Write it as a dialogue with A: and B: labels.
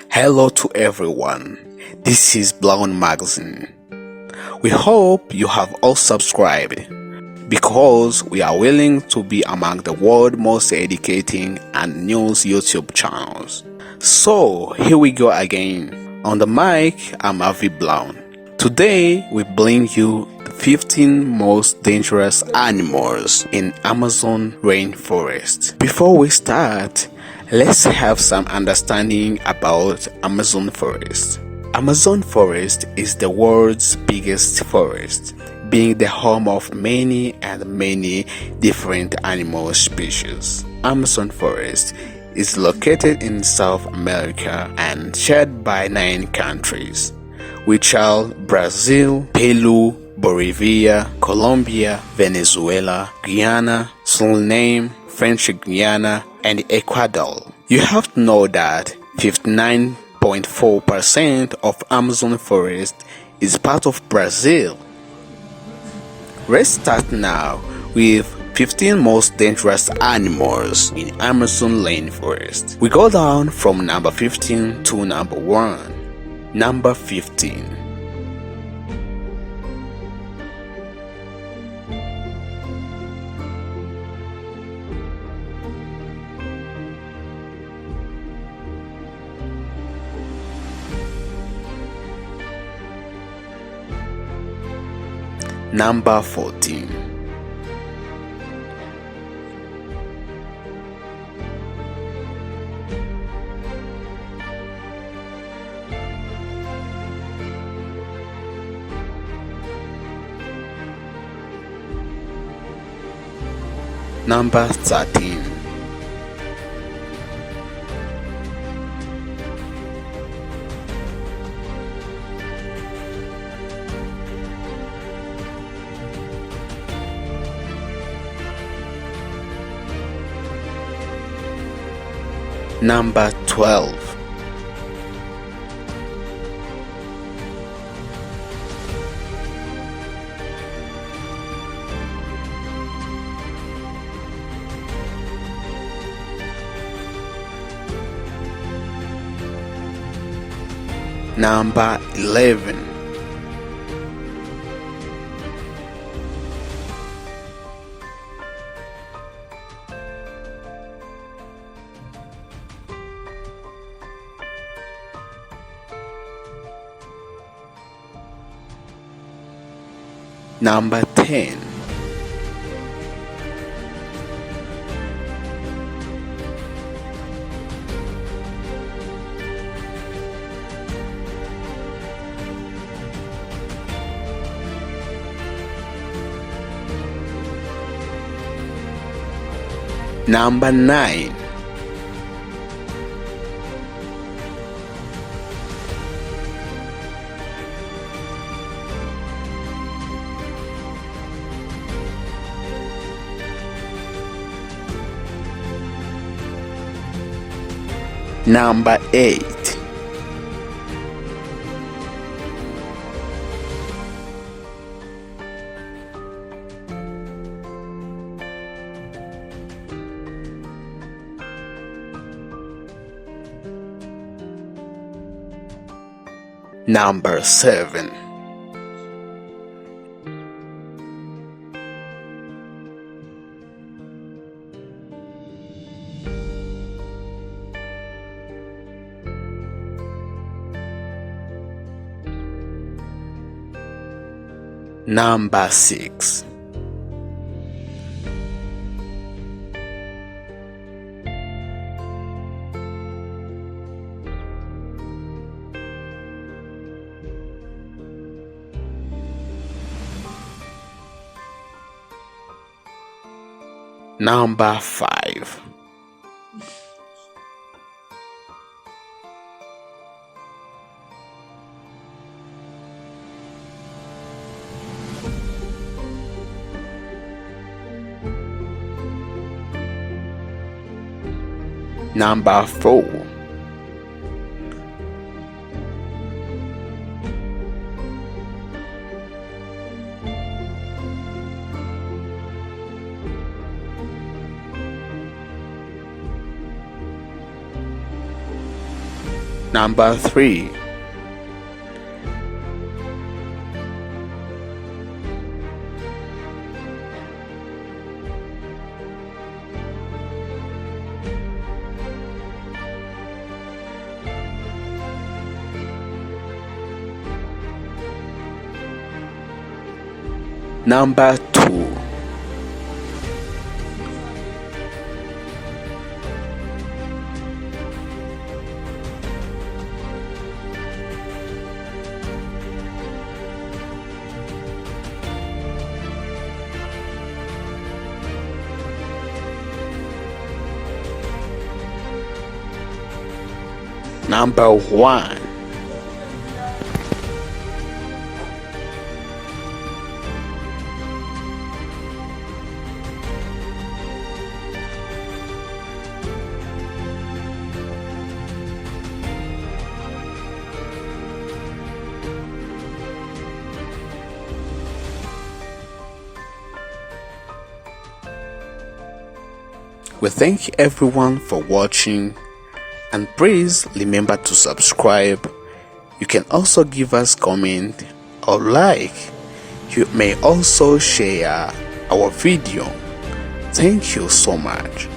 A: Hello to everyone. This is Blown Magazine. We hope you have all subscribed because we are willing to be among the world's most educating and news YouTube channels. So here we go again. On the mic, I'm Avi Blown. Today we bring you the 15 most dangerous animals in Amazon rainforest. Before we start, let's have some understanding about Amazon forest. Amazon forest is the world's biggest forest, being the home of many different animal species. Amazon forest is located in South America and shared by 9 countries, which are Brazil, Peru, Bolivia, Colombia, Venezuela, Guyana, Suriname, French Guiana, and Ecuador. You have to know that 59.4% of Amazon forest is part of Brazil. Let's start now with 15 most dangerous animals in Amazon rainforest. We go down from number 15 to number 1. Number 15. Number 14. Number 13. Number 12. Number 11. Number 10. Number 9. Number 8. Number 7. Number 6. Number 5. Number 4. Number 3. Number 2. Number 1. We thank everyone for watching, and please remember to subscribe. You can also give us comment or like. You may also share our video. Thank you so much.